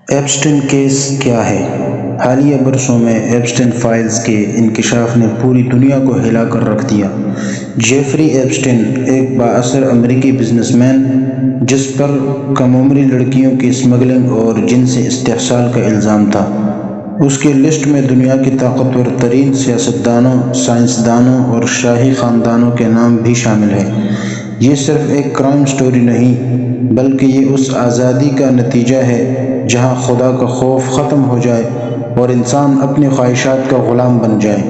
ایپسٹن case کیا ہے؟ حالیہ برسوں میں ایپسٹن فائلز کے انکشاف نے پوری دنیا کو ہلا کر رکھ دیا۔ جیفری ایپسٹن ایک بااثر امریکی بزنس مین جس پر کم عمری لڑکیوں کی اسمگلنگ اور جنسی استحصال کا الزام تھا، اس کی لسٹ میں دنیا کی طاقتور ترین سیاستدانوں، سائنسدانوں اور شاہی خاندانوں کے نام بھی شامل ہیں۔ یہ صرف ایک کرائم سٹوری نہیں، بلکہ یہ اس آزادی کا نتیجہ ہے جہاں خدا کا خوف ختم ہو جائے اور انسان اپنی خواہشات کا غلام بن جائے۔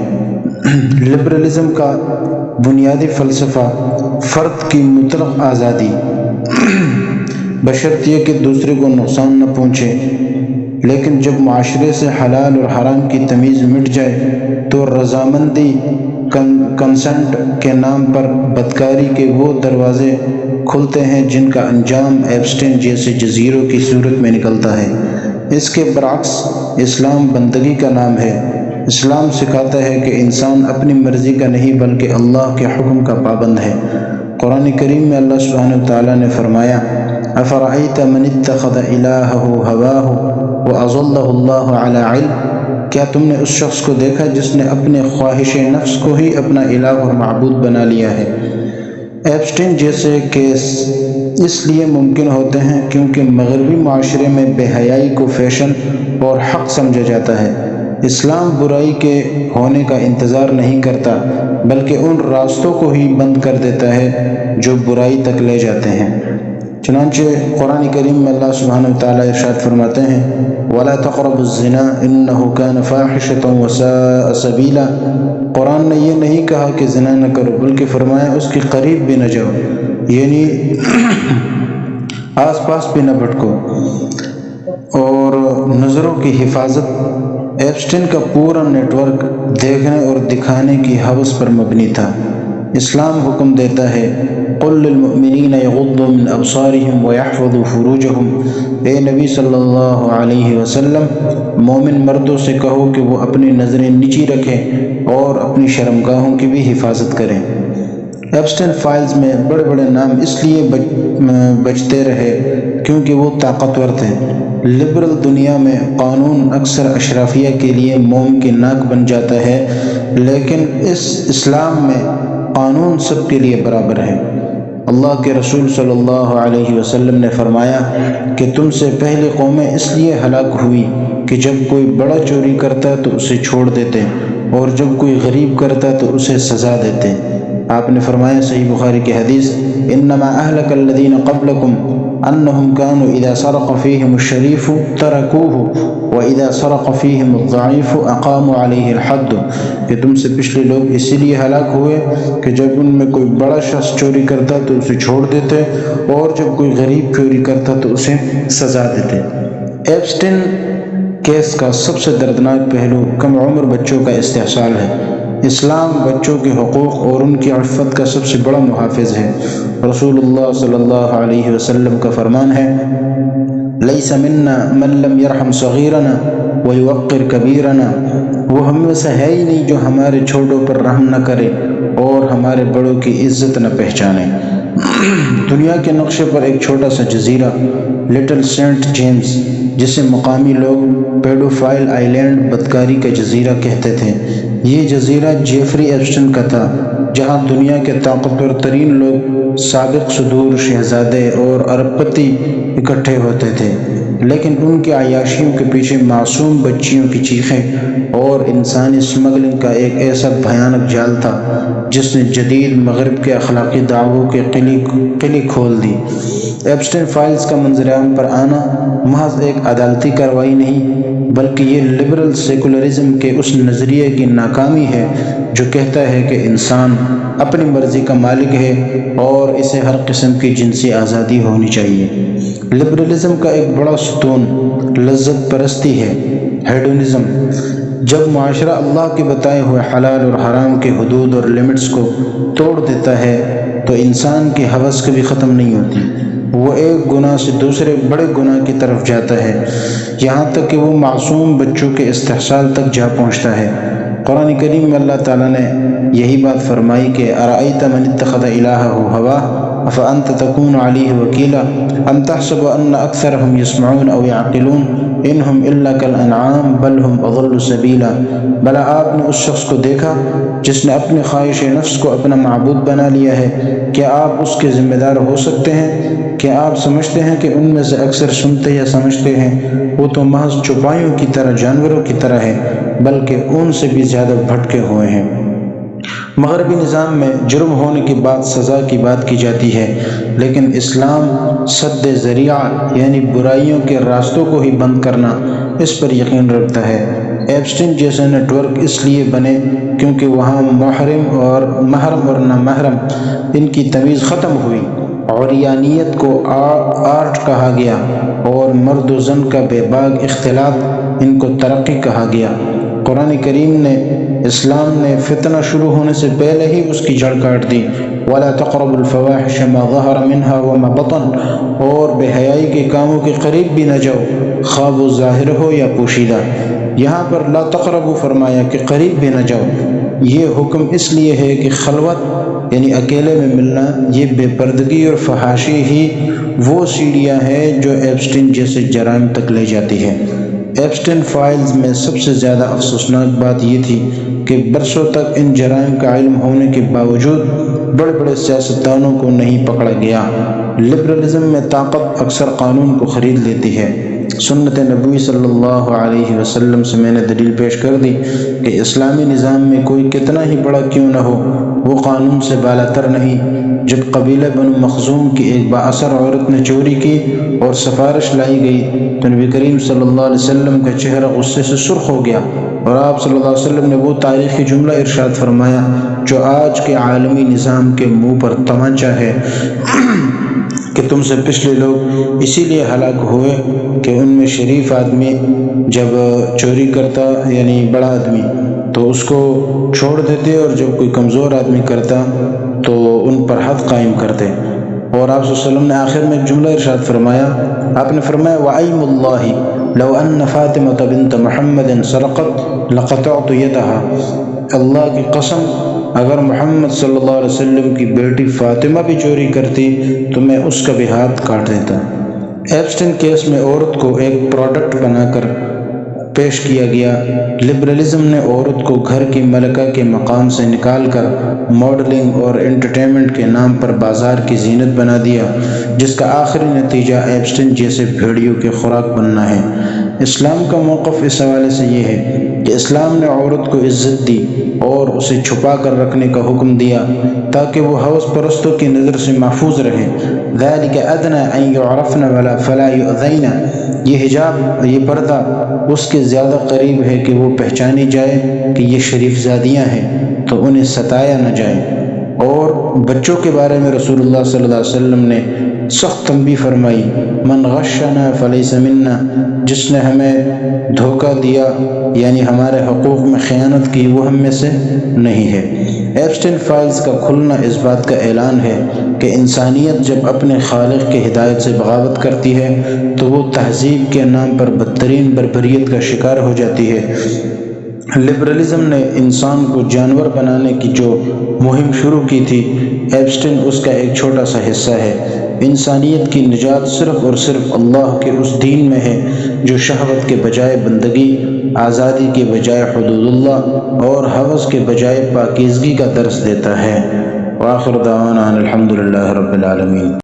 لبرلزم کا بنیادی فلسفہ فرد کی مطلق آزادی، بشرط یہ کہ دوسرے کو نقصان نہ پہنچے، لیکن جب معاشرے سے حلال اور حرام کی تمیز مٹ جائے تو رضامندی، کنسنٹ کے نام پر بدکاری کے وہ دروازے کھلتے ہیں جن کا انجام ایپسٹن جیسے جزیروں کی صورت میں نکلتا ہے۔ اس کے برعکس اسلام بندگی کا نام ہے۔ اسلام سکھاتا ہے کہ انسان اپنی مرضی کا نہیں بلکہ اللہ کے حکم کا پابند ہے۔ قرآن کریم میں اللہ سبحانہ وتعالیٰ نے فرمایا، افرأیت من اتخذ الہہ ہواہ واضلہ اللہ علی علم، کیا تم نے اس شخص کو دیکھا جس نے اپنے خواہش نفس کو ہی اپنا الہ اور معبود بنا لیا ہے؟ ایپسٹن جیسے کیس اس لیے ممکن ہوتے ہیں کیونکہ مغربی معاشرے میں بے حیائی کو فیشن اور حق سمجھا جاتا ہے۔ اسلام برائی کے ہونے کا انتظار نہیں کرتا، بلکہ ان راستوں کو ہی بند کر دیتا ہے جو برائی تک لے جاتے ہیں۔ چنانچہ قرآن کریم میں اللہ سبحانہ وتعالیٰ ارشاد فرماتے ہیں، وَلَا تَقْرَبُوا الزِّنَا إِنَّهُ كَانَ فَاحِشَةً وَسَاءَ سَبِيلًا۔ قرآن نے یہ نہیں کہا کہ زنا نہ کرو، بلکہ فرمایا اس کے قریب بھی نہ جاؤ، یعنی آس پاس بھی نہ بھٹکو۔ اور نظروں کی حفاظت، ایپسٹن کا پورا نیٹ ورک دیکھنے اور دکھانے کی ہوس پر مبنی تھا۔ اسلام حکم دیتا ہے، قُل لِّلْمُؤْمِنِينَ يَغُضُّوا مِنْ أَبْصَارِهِمْ وَيَحْفَظُوا فُرُوجَهُمْ۔ اے نبی صلی اللہ علیہ وسلم، مومن مردوں سے کہو کہ وہ اپنی نظریں نیچی رکھیں اور اپنی شرمگاہوں کی بھی حفاظت کریں۔ ایپسٹن فائلز میں بڑے بڑے نام اس لیے بچتے رہے کیونکہ وہ طاقتور تھے۔ لبرل دنیا میں قانون اکثر اشرافیہ کے لیے موم کی ناک بن جاتا ہے، لیکن اسلام میں قانون سب کے لیے برابر ہے۔ اللہ کے رسول صلی اللہ علیہ وسلم نے فرمایا کہ تم سے پہلی قومیں اس لیے ہلاک ہوئی کہ جب کوئی بڑا چوری کرتا تو اسے چھوڑ دیتے، اور جب کوئی غریب کرتا تو اسے سزا دیتے۔ آپ نے فرمایا، صحیح بخاری کی حدیث، انما اہلک الذین قبلکم انہم کانوا اذا سرق فیہم الشریف ترکوہ واذا سرق فیہم الضعیف اقاموا علیہ الحد، کہ تم سے پچھلے لوگ اسی لیے ہلاک ہوئے کہ جب ان میں کوئی بڑا شخص چوری کرتا تو اسے چھوڑ دیتے، اور جب کوئی غریب چوری کرتا تو اسے سزا دیتے۔ ایپسٹن کیس کا سب سے دردناک پہلو کم عمر بچوں کا استحصال ہے۔ اسلام بچوں کے حقوق اور ان کی عفت کا سب سے بڑا محافظ ہے۔ رسول اللہ صلی اللہ علیہ وسلم کا فرمان ہے، لیس منا من لم یرحم صغیرنا ویوقر کبیرنا، وہ ہم میں سے ہے ہی نہیں جو ہمارے چھوٹوں پر رحم نہ کرے اور ہمارے بڑوں کی عزت نہ پہچانے۔ دنیا کے نقشے پر ایک چھوٹا سا جزیرہ، لٹل سینٹ جیمز، جسے مقامی لوگ پیڈوفائل آئی لینڈ، بدکاری کا جزیرہ کہتے تھے۔ یہ جزیرہ جیفری ایپسٹن کا تھا، جہاں دنیا کے طاقتور ترین لوگ، سابق صدور، شہزادے اور ارب پتی اکٹھے ہوتے تھے، لیکن ان کی عیاشیوں کے پیچھے معصوم بچیوں کی چیخیں اور انسانی اسمگلنگ کا ایک ایسا بھیانک جال تھا جس نے جدید مغرب کے اخلاقی دعووں کے قلی کھول دی۔ ایپسٹن فائلز کا منظر عام پر آنا محض ایک عدالتی کارروائی نہیں، بلکہ یہ لبرل سیکولرزم کے اس نظریے کی ناکامی ہے جو کہتا ہے کہ انسان اپنی مرضی کا مالک ہے اور اسے ہر قسم کی جنسی آزادی ہونی چاہیے۔ لبرلزم کا ایک بڑا ستون لذت پرستی ہے، ہیڈونزم۔ جب معاشرہ اللہ کے بتائے ہوئے حلال اور حرام کے حدود اور لمٹس کو توڑ دیتا ہے تو انسان کی ہوس کبھی ختم نہیں ہوتی۔ وہ ایک گناہ سے دوسرے بڑے گناہ کی طرف جاتا ہے، یہاں تک کہ وہ معصوم بچوں کے استحصال تک جا پہنچتا ہے۔ قرآن کریم میں اللہ تعالیٰ نے یہی بات فرمائی کہ ارأیت من اتخذ الہہ ہواہ، أفأنت تكون عليه وكيلا أم تحسب أن أكثرهم يسمعون أو يعقلون إنهم إلا كالأنعام بل هم أضل سبيلا۔ بھلا آپ نے اس شخص کو دیکھا جس نے اپنی خواہش نفس کو اپنا معبود بنا لیا ہے؟ کیا آپ اس کے ذمہ دار ہو سکتے ہیں؟ کیا آپ سمجھتے ہیں کہ ان میں سے اکثر سنتے یا سمجھتے ہیں؟ وہ تو محض چوپایوں کی طرح، جانوروں کی طرح ہے، بلکہ ان سے بھی زیادہ بھٹکے ہوئے ہیں۔ مغربی نظام میں جرم ہونے کے بعد سزا کی بات کی جاتی ہے، لیکن اسلام سد ذریعہ یعنی برائیوں کے راستوں کو ہی بند کرنا، اس پر یقین رکھتا ہے۔ ایپسٹین جیسے نیٹ ورک اس لیے بنے کیونکہ وہاں محرم اور نامحرم ان کی تمیز ختم ہوئی، عریانیت کو آرٹ کہا گیا اور مرد و زن کا بے باک اختلاط ان کو ترقی کہا گیا۔ قرآن کریم نے اسلام نے فتنہ شروع ہونے سے پہلے ہی اس کی جڑ کاٹ دی۔ وَلَا تَقْرَبُوا الْفَوَاحِشَ مَا ظَهَرَ مِنْهَا وَمَا بَطَنَ، اور بے حیائی کے کاموں کے قریب بھی نہ جاؤ، خواہ وہ ظاہر ہو یا پوشیدہ۔ یہاں پر لا تقربوا فرمایا کہ قریب بھی نہ جاؤ۔ یہ حکم اس لیے ہے کہ خلوت یعنی اکیلے میں ملنا، یہ بے پردگی اور فحاشی ہی وہ سیڑھیاں ہیں جو ایپسٹین جیسے جرائم تک لے جاتی ہے۔ ایپسٹین فائلز میں سب سے زیادہ افسوسناک بات یہ تھی کہ برسوں تک ان جرائم کا علم ہونے کے باوجود بڑے بڑے سیاستدانوں کو نہیں پکڑا گیا۔ لبرلزم میں طاقت اکثر قانون کو خرید لیتی ہے۔ سنت نبوی صلی اللہ علیہ وسلم سے میں نے دلیل پیش کر دی کہ اسلامی نظام میں کوئی کتنا ہی بڑا کیوں نہ ہو، وہ قانون سے بالاتر نہیں۔ جب قبیلہ بنو مخزوم کی ایک بااثر عورت نے چوری کی اور سفارش لائی گئی تو نبی کریم صلی اللہ علیہ وسلم کا چہرہ غصے سے سرخ ہو گیا، اور آپ صلی اللہ علیہ وسلم نے وہ تاریخی جملہ ارشاد فرمایا جو آج کے عالمی نظام کے منہ پر تمانچہ ہے کہ تم سے پچھلے لوگ اسی لیے ہلاک ہوئے کہ ان میں شریف آدمی جب چوری کرتا یعنی بڑا آدمی تو اس کو چھوڑ دیتے، اور جب کوئی کمزور آدمی کرتا تو ان پر حد قائم کرتے۔ اور آپ صلی اللہ علیہ وسلم نے آخر میں ایک جملہ ارشاد فرمایا، آپ نے فرمایا وَأَيْمُ اللَّهِ لَوْ أَنَّ فَاطِمَةَ بِنْتَ مُحَمَّدٍ سَرَقَتْ لَقَطَعْتُ يَدَهَا، اللہ کی قسم اگر محمد صلی اللہ علیہ وسلم کی بیٹی فاطمہ بھی چوری کرتی تو میں اس کا بھی ہاتھ کاٹ دیتا۔ ایپسٹین کیس میں عورت کو ایک پروڈکٹ بنا کر پیش کیا گیا۔ لبرلزم نے عورت کو گھر کی ملکہ کے مقام سے نکال کر ماڈلنگ اور انٹرٹینمنٹ کے نام پر بازار کی زینت بنا دیا، جس کا آخری نتیجہ ایپسٹین جیسے بھیڑیوں کی خوراک بننا ہے۔ اسلام کا موقف اس حوالے سے یہ ہے کہ اسلام نے عورت کو عزت دی اور اسے چھپا کر رکھنے کا حکم دیا تاکہ وہ ہوس پرستوں کی نظر سے محفوظ رہے۔ ذَلِكَ أَدْنَىٰ أَن يُعْرَفْنَ فَلَا يُؤْذَيْنَ، یہ حجاب، یہ پردہ اس کے زیادہ قریب ہے کہ وہ پہچانی جائے کہ یہ شریف زادیاں ہیں تو انہیں ستایا نہ جائے۔ اور بچوں کے بارے میں رسول اللہ صلی اللہ علیہ وسلم نے سخت تنبیہ فرمائی، من غشنا فلیس منا، جس نے ہمیں دھوکہ دیا یعنی ہمارے حقوق میں خیانت کی وہ ہم میں سے نہیں ہے۔ ایپسٹین فائلز کا کھلنا اس بات کا اعلان ہے کہ انسانیت جب اپنے خالق کی ہدایت سے بغاوت کرتی ہے تو وہ تہذیب کے نام پر بدترین بربریت کا شکار ہو جاتی ہے۔ لبرلزم نے انسان کو جانور بنانے کی جو مہم شروع کی تھی، ایپسٹین اس کا ایک چھوٹا سا حصہ ہے۔ انسانیت کی نجات صرف اور صرف اللہ کے اس دین میں ہے جو شہوت کے بجائے بندگی، آزادی کے بجائے حدود اللہ اور ہوس کے بجائے پاکیزگی کا درس دیتا ہے۔ وآخر دعوانا الحمدللہ رب العالمین۔